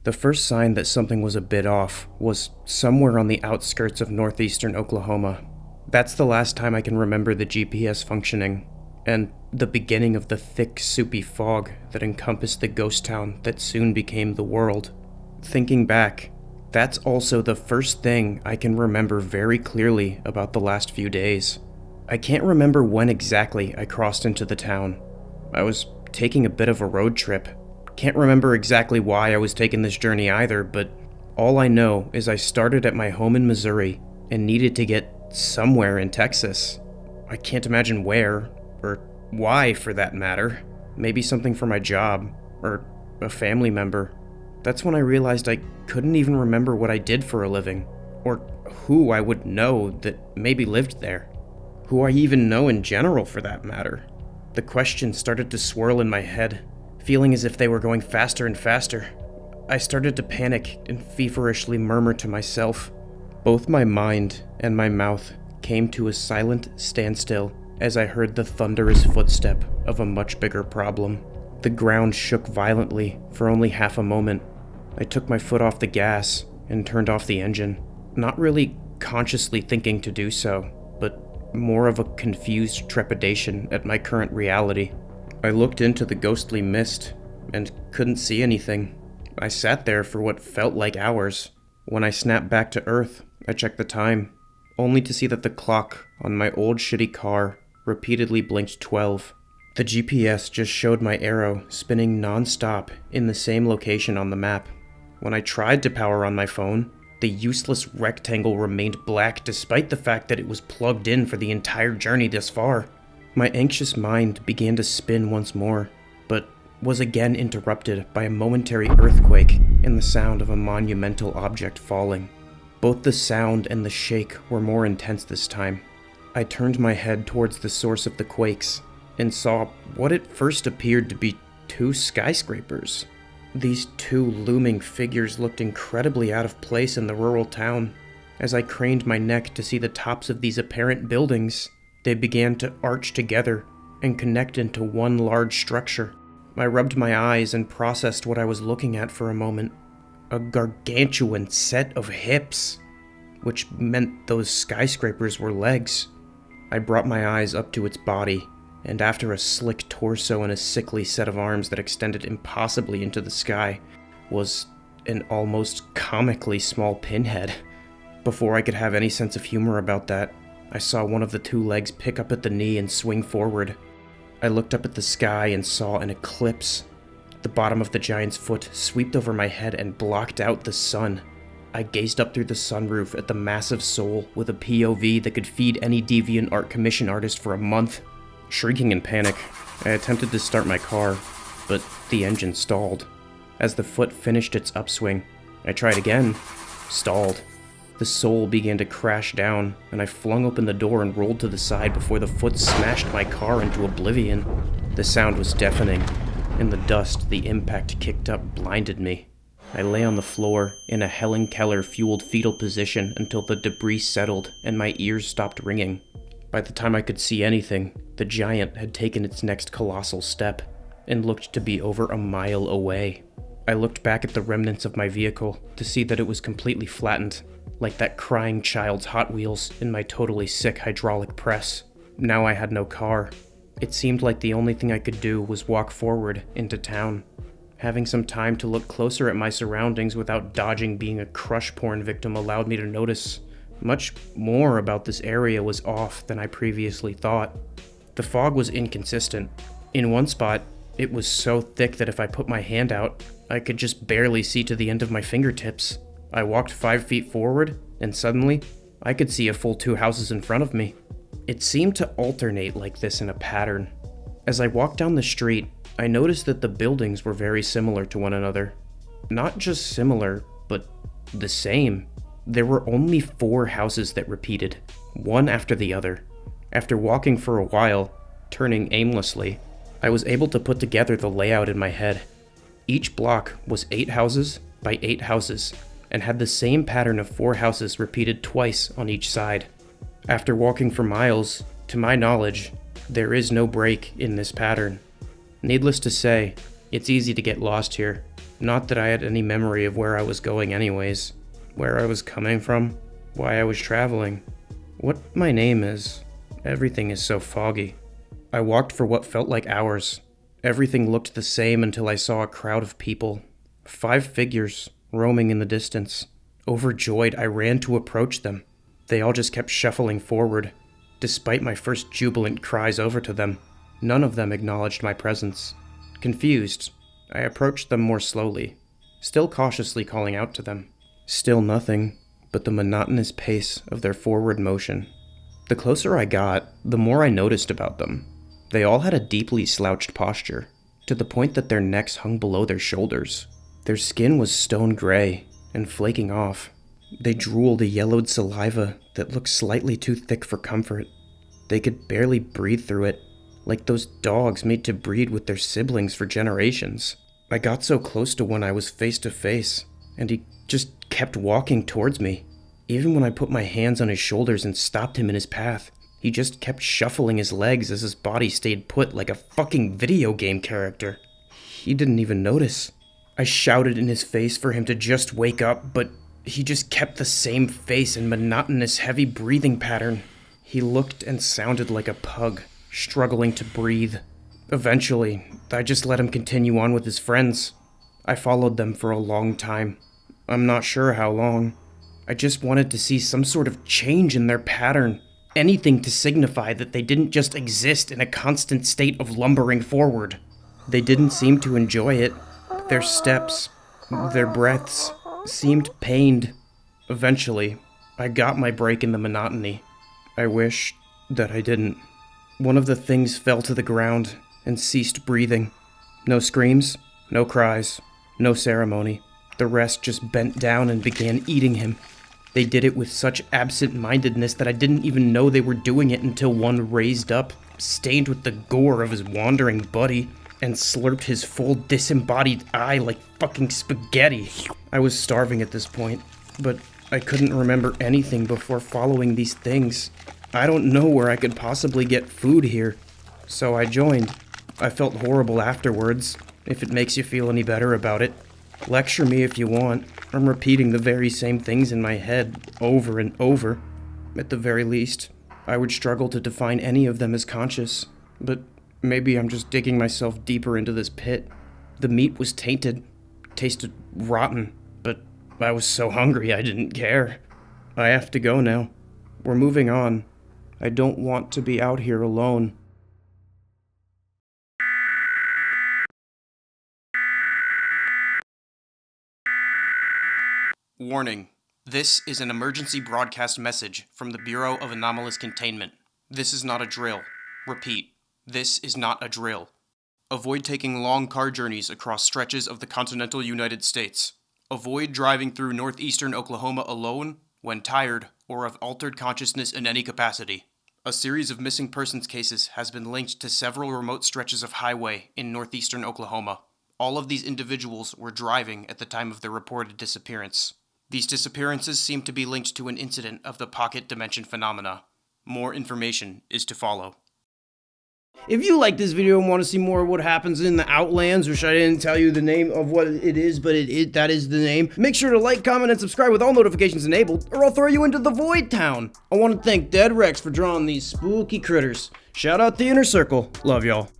The first sign that something was a bit off was somewhere on the outskirts of northeastern Oklahoma. That's the last time I can remember the GPS functioning, and the beginning of the thick, soupy fog that encompassed the ghost town that soon became the world. Thinking back, that's also the first thing I can remember very clearly about the last few days. I can't remember when exactly I crossed into the town. I was taking a bit of a road trip. Can't remember exactly why I was taking this journey either, but all I know is I started at my home in Missouri and needed to get somewhere in Texas. I can't imagine where, or why for that matter. Maybe something for my job, or a family member. That's when I realized I couldn't even remember what I did for a living, or who I would know that maybe lived there. Who I even know in general for that matter. The questions started to swirl in my head, feeling as if they were going faster and faster. I started to panic and feverishly murmur to myself. Both my mind and my mouth came to a silent standstill as I heard the thunderous footstep of a much bigger problem. The ground shook violently for only half a moment. I took my foot off the gas and turned off the engine, not really consciously thinking to do so, but more of a confused trepidation at my current reality. I looked into the ghostly mist and couldn't see anything. I sat there for what felt like hours. When I snapped back to Earth, I checked the time, only to see that the clock on my old shitty car repeatedly blinked 12. The GPS just showed my arrow spinning non-stop in the same location on the map. When I tried to power on my phone, the useless rectangle remained black despite the fact that it was plugged in for the entire journey this far. My anxious mind began to spin once more, but was again interrupted by a momentary earthquake and the sound of a monumental object falling. Both the sound and the shake were more intense this time. I turned my head towards the source of the quakes and saw what at first appeared to be two skyscrapers. These two looming figures looked incredibly out of place in the rural town. As I craned my neck to see the tops of these apparent buildings, they began to arch together and connect into one large structure. I rubbed my eyes and processed what I was looking at for a moment. A gargantuan set of hips, which meant those skyscrapers were legs. I brought my eyes up to its body, and after a slick torso and a sickly set of arms that extended impossibly into the sky, was an almost comically small pinhead. Before I could have any sense of humor about that, I saw one of the two legs pick up at the knee and swing forward. I looked up at the sky and saw an eclipse. The bottom of the giant's foot swept over my head and blocked out the sun. I gazed up through the sunroof at the massive soul with a POV that could feed any deviant art commission artist for a month. Shrieking in panic, I attempted to start my car, but the engine stalled. As the foot finished its upswing, I tried again, stalled. The soul began to crash down, and I flung open the door and rolled to the side before the foot smashed my car into oblivion. The sound was deafening, and the dust the impact kicked up blinded me. I lay on the floor in a Helen Keller-fueled fetal position until the debris settled and my ears stopped ringing. By the time I could see anything, the giant had taken its next colossal step and looked to be over a mile away. I looked back at the remnants of my vehicle to see that it was completely flattened, like that crying child's Hot Wheels in my totally sick hydraulic press. Now I had no car. It seemed like the only thing I could do was walk forward into town. Having some time to look closer at my surroundings without dodging being a crush porn victim allowed me to notice much more about this area was off than I previously thought. The fog was inconsistent. In one spot, it was so thick that if I put my hand out, I could just barely see to the end of my fingertips. I walked 5 feet forward, and suddenly, I could see a full 2 houses in front of me. It seemed to alternate like this in a pattern. As I walked down the street, I noticed that the buildings were very similar to one another. Not just similar, but the same. There were only 4 houses that repeated, one after the other. After walking for a while, turning aimlessly, I was able to put together the layout in my head. Each block was 8 houses by 8 houses, and had the same pattern of 4 houses repeated twice on each side. After walking for miles, to my knowledge, there is no break in this pattern. Needless to say, it's easy to get lost here. Not that I had any memory of where I was going anyways, where I was coming from, why I was traveling, what my name is. Everything is so foggy. I walked for what felt like hours. Everything looked the same until I saw a crowd of people. 5 figures, roaming in the distance. Overjoyed, I ran to approach them. They all just kept shuffling forward, despite my first jubilant cries over to them. None of them acknowledged my presence. Confused, I approached them more slowly, still cautiously calling out to them. Still nothing but the monotonous pace of their forward motion. The closer I got, the more I noticed about them. They all had a deeply slouched posture, to the point that their necks hung below their shoulders. Their skin was stone gray and flaking off. They drooled a yellowed saliva that looked slightly too thick for comfort. They could barely breathe through it, like those dogs made to breed with their siblings for generations. I got so close to one I was face to face, and he just kept walking towards me. Even when I put my hands on his shoulders and stopped him in his path, he just kept shuffling his legs as his body stayed put like a fucking video game character. He didn't even notice. I shouted in his face for him to just wake up, but he just kept the same face and monotonous heavy breathing pattern. He looked and sounded like a pug, struggling to breathe. Eventually, I just let him continue on with his friends. I followed them for a long time. I'm not sure how long. I just wanted to see some sort of change in their pattern. Anything to signify that they didn't just exist in a constant state of lumbering forward. They didn't seem to enjoy it. Their steps, their breaths, seemed pained. Eventually, I got my break in the monotony. I wish that I didn't. One of the things fell to the ground and ceased breathing. No screams, no cries, no ceremony. The rest just bent down and began eating him. They did it with such absent-mindedness that I didn't even know they were doing it until one raised up, stained with the gore of his wandering buddy, and slurped his full disembodied eye like fucking spaghetti. I was starving at this point, but I couldn't remember anything before following these things. I don't know where I could possibly get food here, so I joined. I felt horrible afterwards, if it makes you feel any better about it. Lecture me if you want. I'm repeating the very same things in my head over and over. At the very least, I would struggle to define any of them as conscious, but maybe I'm just digging myself deeper into this pit. The meat was tainted, tasted rotten, but I was so hungry I didn't care. I have to go now. We're moving on. I don't want to be out here alone. Warning. This is an emergency broadcast message from the Bureau of Anomalous Containment. This is not a drill. Repeat. This is not a drill. Avoid taking long car journeys across stretches of the continental United States. Avoid driving through northeastern Oklahoma alone, when tired, or of altered consciousness in any capacity. A series of missing persons cases has been linked to several remote stretches of highway in northeastern Oklahoma. All of these individuals were driving at the time of their reported disappearance. These disappearances seem to be linked to an incident of the pocket dimension phenomena. More information is to follow. If you like this video and want to see more of what happens in the Outlands, which I didn't tell you the name of what it is, but that is the name, make sure to like, comment, and subscribe with all notifications enabled, or I'll throw you into the Void Town. I want to thank Dead Rex for drawing these spooky critters. Shout out the Inner Circle. Love y'all.